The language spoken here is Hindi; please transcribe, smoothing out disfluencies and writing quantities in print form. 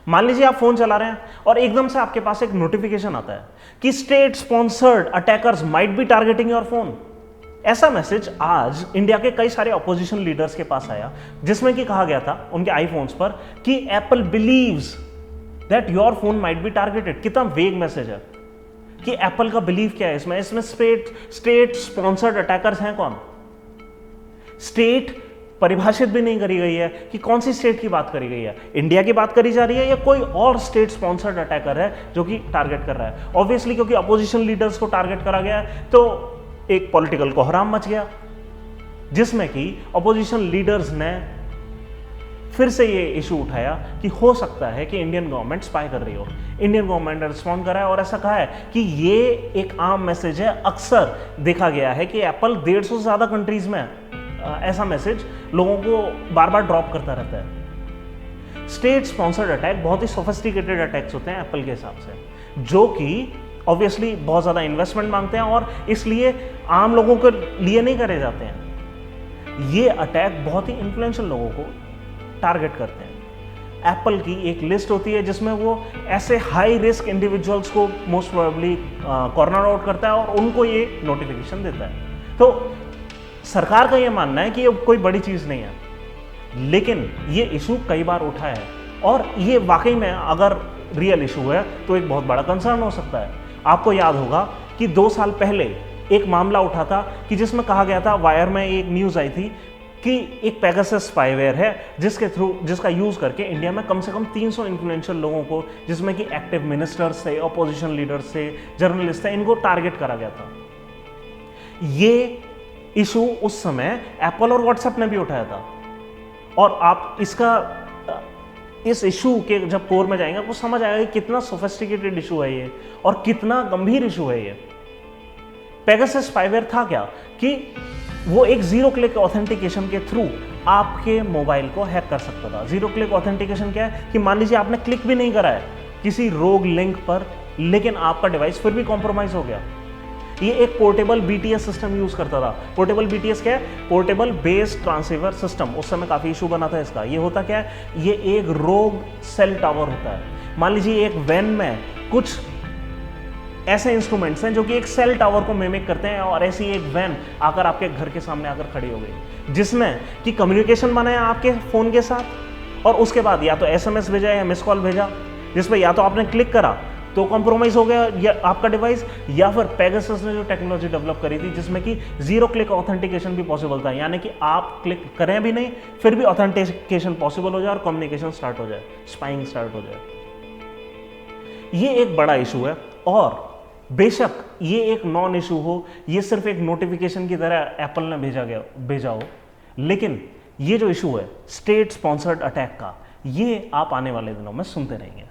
मान लीजिए आप फोन चला रहे हैं और एकदम से आपके पास एक नोटिफिकेशन आता है कि state sponsored attackers might be targeting your phone. ऐसा मैसेज आज इंडिया के कई सारे ऑपोजिशन लीडर्स के पास आया, जिसमें कि कहा गया था उनके आईफोन्स पर कि Apple believes that your phone might be targeted. कितना वेग मैसेज है कि एप्पल का बिलीव क्या है इसमें स्टेट स्पॉन्सर्ड अटैकर्स हैं कौन? स्टेट परिभाषित भी नहीं करी गई है कि कौन सी स्टेट की बात करी गई है, इंडिया की बात करी जा रही है या कोई और स्टेट स्पॉन्सर्ड अटैकर है जो कि टारगेट कर रहा है। ऑब्वियसली क्योंकि अपोजिशन लीडर्स को टारगेट करा गया है तो एक पॉलिटिकल कोहराम मच गया, जिसमें कि अपोजिशन लीडर्स ने फिर से ये इशू उठाया कि हो सकता है कि इंडियन गवर्नमेंट स्पाई कर रही हो। इंडियन गवर्नमेंट ने रिस्पॉन्ड करा है और ऐसा कहा है कि ये एक आम मैसेज है। अक्सर देखा गया है कि एप्पल 150 से ज़्यादा कंट्रीज में ऐसा मैसेज लोगों को बार बार ड्रॉप करता रहता है। स्टेट स्पॉन्सर्ड अटैक बहुत ही सोफिस्टिकेटेड अटैक्स होते हैं एप्पल के हिसाब से, जो कि ऑब्वियसली बहुत ज़्यादा इन्वेस्टमेंट मांगते हैं और इसलिए आम लोगों के लिए नहीं करे जाते हैं। ये अटैक बहुत ही इन्फ्लुएंशियल लोगों को टारगेट करते हैं। एप्पल की एक लिस्ट होती है जिसमें वो ऐसे हाई रिस्क इंडिविजुअल्स को मोस्ट प्रोबेबली कॉर्नर आउट करता है और उनको ये नोटिफिकेशन देता है। तो सरकार का ये मानना है कि ये कोई बड़ी चीज़ नहीं है, लेकिन ये इशू कई बार उठा है और ये वाकई में अगर रियल इशू है तो एक बहुत बड़ा कंसर्न हो सकता है। आपको याद होगा कि 2 साल पहले एक मामला उठा था कि जिसमें कहा गया था, वायर में एक न्यूज़ आई थी कि एक पेगासस स्पाईवेयर है जिसका यूज़ करके इंडिया में कम से कम 300 इन्फ्लुएंशियल लोगों को, जिसमें कि एक्टिव मिनिस्टर्स थे, अपोजिशन लीडर्स थे, जर्नलिस्ट थे, इनको टारगेट करा गया था। ये इशू उस समय एप्पल और व्हाट्सएप ने भी उठाया था और आप इस इशू के जब कोर में जाएंगे आपको समझ आएगा कि कितना सोफिस्टिकेटेड इशू है ये और कितना गंभीर इशू है ये। पेगासस स्पाईवेयर था क्या कि वो एक जीरो क्लिक ऑथेंटिकेशन के थ्रू आपके मोबाइल को हैक कर सकता था। जीरो क्लिक ऑथेंटिकेशन क्या है कि मान लीजिए आपने क्लिक भी नहीं करा है किसी रोग लिंक पर, लेकिन आपका डिवाइस फिर भी कॉम्प्रोमाइज हो गया। ये एक पोर्टेबल बीटीएस सिस्टम यूज करता था। पोर्टेबल बीटीएस क्या है? Portable base transceiver system. उस समय काफी इशू बना था इसका। ये होता क्या है? ये एक रोग सेल टावर होता है। मान लीजिए एक वैन में कुछ ऐसे इंस्ट्रूमेंट्स हैं जो कि एक सेल टावर को मिमिक करते हैं और ऐसी एक वैन आकर आपके घर के सामने आकर खड़ी हो गई, जिसमें कि कम्युनिकेशन बनाया आपके फोन के साथ और उसके बाद या तो एसएमएस भेजा या मिस कॉल भेजा, जिसमें या तो आपने क्लिक करा तो कॉम्प्रोमाइज हो गया या आपका डिवाइस, या फिर पेगासस ने जो टेक्नोलॉजी डेवलप करी थी जिसमें कि जीरो क्लिक ऑथेंटिकेशन भी पॉसिबल था, यानी कि आप क्लिक करें भी नहीं फिर भी ऑथेंटिकेशन पॉसिबल हो जाए और कम्युनिकेशन स्टार्ट हो जाए, स्पाइंग स्टार्ट हो जाए। ये एक बड़ा इशू है और बेशक ये एक नॉन इशू हो, ये सिर्फ एक नोटिफिकेशन की तरह एप्पल ने भेजा हो, लेकिन ये जो इशू है स्टेट स्पॉन्सर्ड अटैक का, ये आप आने वाले दिनों में सुनते रहेंगे।